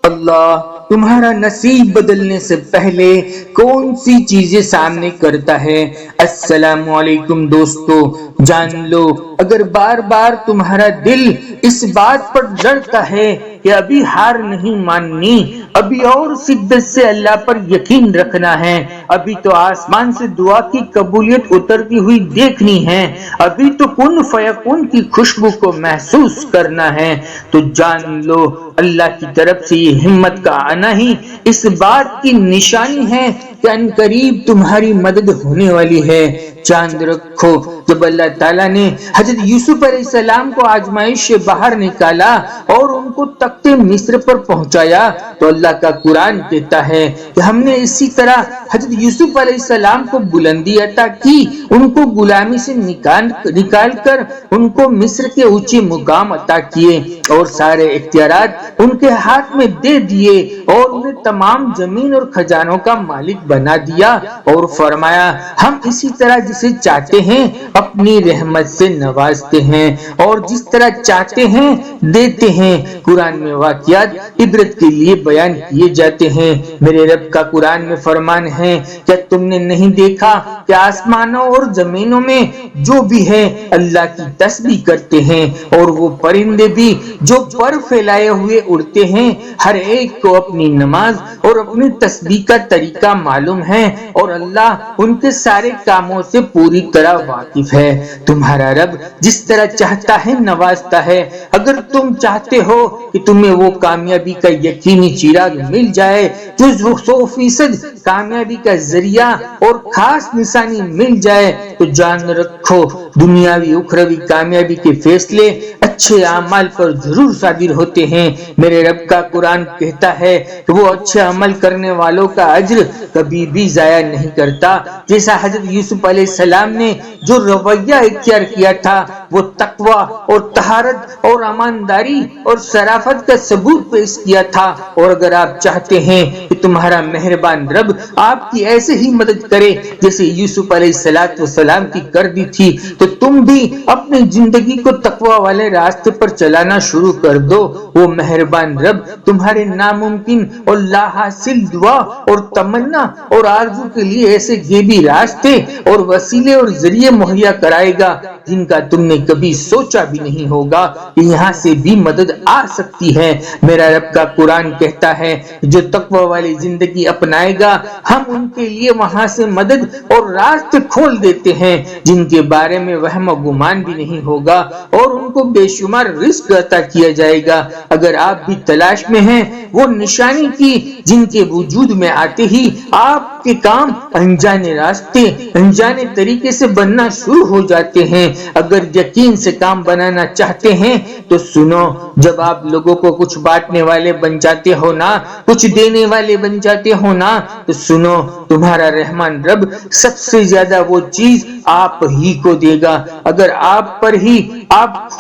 اللہ تمہارا نصیب بدلنے سے پہلے کون سی چیزیں سامنے کرتا ہے۔ السلام علیکم دوستو، جان لو اگر بار بار تمہارا دل اس بات پر ڈرتا ہے کہ ابھی ہار نہیں ماننی، ابھی اور شدت سے اللہ پر یقین رکھنا ہے، ابھی تو آسمان سے دعا کی قبولیت اترتی ہوئی دیکھنی ہے، ابھی تو کن فیکون کی خوشبو کو محسوس کرنا ہے، تو جان لو اللہ کی طرف سے یہ ہمت کا آنا ہی اس بات کی نشانی ہے کہ ان قریب تمہاری مدد ہونے والی ہے۔ چاند رکھو، جب اللہ تعالیٰ نے حضرت یوسف علیہ السلام کو آزمائش سے باہر نکالا اور ان کو تخت مصر پر پہنچایا، تو اللہ کا قرآن کہتا ہے کہ ہم نے اسی طرح حضرت یوسف علیہ السلام کو بلندی عطا کی، ان کو غلامی سے نکال کر ان کو مصر کے اونچے مقام عطا کیے اور سارے اختیارات ان کے ہاتھ میں دے دیے اور انہیں تمام زمین اور خزانوں کا مالک بنا دیا، اور فرمایا ہم اسی طرح جسے چاہتے ہیں اپنی رحمت سے نوازتے ہیں اور جس طرح چاہتے ہیں دیتے ہیں۔ قرآن میں واقعات عبرت کے لیے بیان کیے جاتے ہیں۔ میرے رب کا قرآن میں فرمان ہے، کیا تم نے نہیں دیکھا کہ آسمانوں اور زمینوں میں جو بھی ہے اللہ کی تسبیح کرتے ہیں، اور وہ پرندے بھی جو پر پھیلائے ہوئے اڑتے ہیں، ہر ایک کو اپنی نماز اور اپنی تسبیح کا طریقہ معلوم ہے، اور اللہ ان کے سارے کاموں سے پوری طرح واقف ہے۔ تمہارا رب جس طرح چاہتا ہے نوازتا ہے۔ اگر تم چاہتے ہو کہ تمہیں وہ کامیابی کا یقینی چراغ مل جائے، جو 100% کامیابی کا ذریعہ اور خاص نشانی مل جائے، تو جان رکھو دنیاوی اخروی کامیابی کے فیصلے اچھے اعمال پر ضرور صادر ہوتے ہیں۔ میرے رب کا قرآن کہتا ہے کہ وہ اچھے عمل کرنے والوں کا اجر کبھی بھی ضائع نہیں کرتا۔ جیسا حضرت یوسف علیہ السلام نے جو رویہ اختیار کیا تھا، وہ تقوی اور طہارت اور ایمانداری اور شرافت کا ثبوت پیش کیا تھا، اور اگر آپ چاہتے ہیں کہ تمہارا مہربان رب آپ کی ایسے ہی مدد کرے جیسے یوسف علیہ السلام کی کر دی تھی، تو تم بھی اپنی زندگی کو تقوی والے راستے پر چلانا شروع کر دو۔ وہ مہربان رب تمہارے ناممکن اور لا حاصل دعا اور تمنا اور آرزو کے لیے ایسے غیبی راستے اور وسیلے اور ذریعے مہیا کرائے گا جن کا تم نے کبھی سوچا بھی نہیں ہوگا کہ یہاں سے بھی مدد آ سکتی ہے۔ میرا رب کا قرآن کہتا ہے جو تقوی والی زندگی اپنائے گا، ہم ان کے لیے وہاں سے مدد اور راستے کھول دیتے ہیں جن کے بارے میں وہم و گمان بھی نہیں ہوگا، اور ان کو بے شمار رزق عطا کیا جائے گا۔ اگر آپ بھی تلاش میں ہیں وہ نشانی کی جن کے وجود میں آتے ہی آپ کے کام انجانے راستے انجانے طریقے سے بننا شروع ہو جاتے ہیں، اگر یقین سے کام بنانا چاہتے ہیں تو سنو، جب آپ لوگوں کو کچھ بانٹنے والے بن جاتے ہو نا، کچھ دینے والے بن جاتے ہو نا، تو سنو تمہارا رحمان رب سب سے زیادہ وہ چیز آپ ہی کو دے گا۔ اگر آپ پر ہی آپ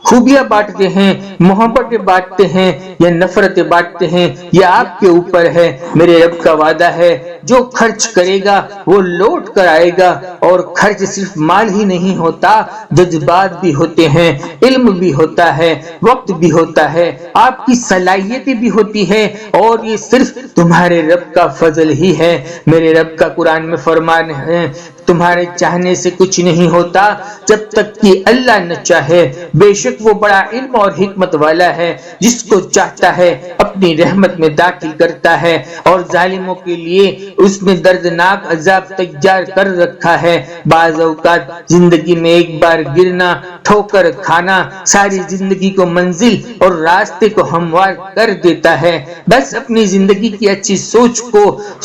خوبیاں بانٹتے ہیں، محبتیں بانٹتے ہیں یا نفرتیں بانٹتے ہیں، یہ آپ کے اوپر ہے۔ میرے رب کا وعدہ ہے جو خرچ کرے گا وہ لوٹ کر آئے گا، اور خرچ صرف مال ہی نہیں ہوتا، جذبات بھی ہوتے ہیں، علم بھی ہوتا ہے، وقت بھی ہوتا ہے، آپ کی صلاحیتیں بھی ہوتی ہے، اور یہ صرف تمہارے رب کا فضل ہی ہے۔ میرے رب کا قرآن میں فرمان ہے تمہارے چاہنے سے کچھ نہیں ہوتا جب تک کہ اللہ نہ چاہے، بے شک وہ بڑا علم اور حکمت والا ہے، جس کو چاہتا ہے اپنی رحمت میں داخل کرتا ہے، اور ظالموں کے لیے اس میں دردناک عذاب تیار کر رکھا ہے۔ بعض اوقات زندگی میں ایک بار گرنا، ٹھوکر کھانا ساری زندگی کو منزل اور راستے کو ہموار کر دیتا ہے۔ بس اپنی زندگی کی اچھی سوچ کو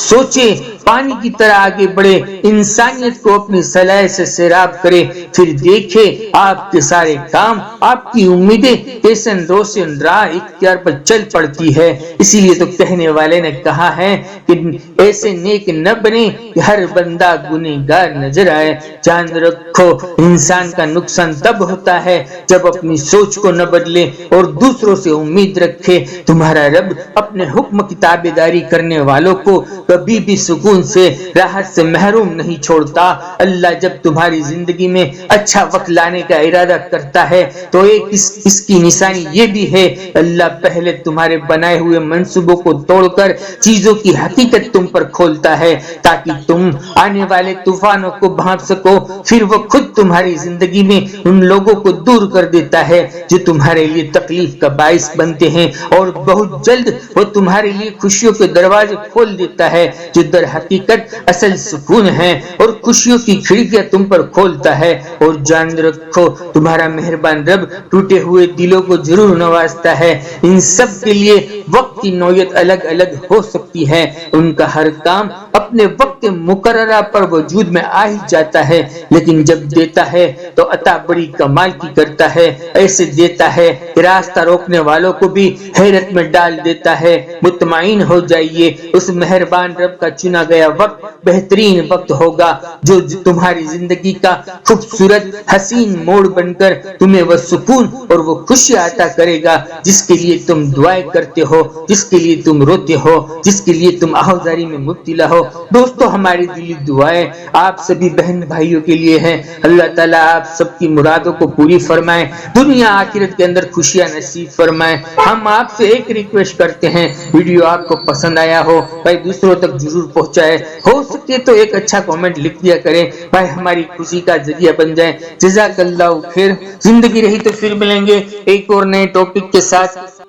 سوچے، پانی کی طرح آگے بڑھے، انسانیت کو اپنی صلاح سے سیراب کرے، پھر دیکھے آپ کے سارے کام، آپ کی امیدیں کیسن روشن راہ اختیار پر چل پڑتی ہے۔ اسی لیے تو کہنے والے نے کہا ہے کہ ایسے نیک نہ بنے کہ ہر بندہ گنہگار نظر آئے۔ جان رکھو انسان کا نقصان تب ہوتا ہے جب اپنی سوچ کو نہ بدلے اور دوسروں سے امید رکھے۔ تمہارا رب اپنے حکم کی تابعداری کرنے والوں کو کبھی بھی سکون سے، راحت سے محروم نہیں چھوڑتا۔ اللہ جب تمہاری زندگی میں اچھا وقت لانے کا ارادہ کرتا ہے تو ایک اس کی نشانی یہ بھی ہے، اللہ پہلے تمہارے بنائے ہوئے منصوبوں کو توڑ کر چیزوں کی حقیقت تم پر کھولتا ہے تاکہ تم آنے والے طوفانوں کو بھانپ سکو۔ پھر وہ خود تمہاری زندگی میں ان لوگوں کو دور کر دیتا ہے جو تمہارے لیے تکلیف کا باعث بنتے ہیں، اور بہت جلد وہ تمہارے لیے خوشیوں کے دروازے کھول دیتا ہے جو در حقیقت اصل سکون ہے، اور خوشیوں کی کھڑکیاں تم پر کھولتا ہے۔ اور جان رکھو تمہارا مہربان رب ٹوٹے ہوئے دلوں کو ضرور نوازتا ہے۔ ان سب کے لیے وقت کی نوعیت الگ الگ ہو سکتی ہے، ان کا ہر کام اپنے وقت مقررہ پر وجود میں آ ہی جاتا ہے، لیکن جب دیتا ہے تو عطا بڑی کمال کی کرتا ہے، ایسے دیتا ہے کہ راستہ روکنے والوں کو بھی حیرت میں ڈال دیتا ہے۔ مطمئن ہو جائیے، اس مہربان رب کا چنا گیا وقت بہترین وقت ہوگا جو تمہاری زندگی کا خوبصورت حسین موڑ بن کر تمہیں وہ سکون اور وہ خوشی عطا کرے گا جس کے لیے تم دعائیں کرتے ہو، جس کے لیے تم روتے ہو، جس کے لیے تم آہوزاری میں مبتلا ہو۔ دوستو، ہماری دلی دعائیں آپ سبھی بہن بھائیوں کے لیے ہیں۔ اللہ تعالیٰ آپ سب کی مرادوں کو پوری فرمائے، دنیا آخرت کے اندر خوشیاں نصیب فرمائے۔ ہم آپ سے ایک ریکویسٹ کرتے ہیں، ویڈیو آپ کو پسند آیا ہو بھائی دوسروں تک ضرور پہنچائے، ہو سکے تو ایک اچھا کامنٹ لکھ دیا کریں بھائی، ہماری خوشی کا ذریعہ بن جائے۔ جزاک اللہ خیر۔ زندگی رہی تو پھر ملیں گے ایک اور نئے ٹاپک کے ساتھ۔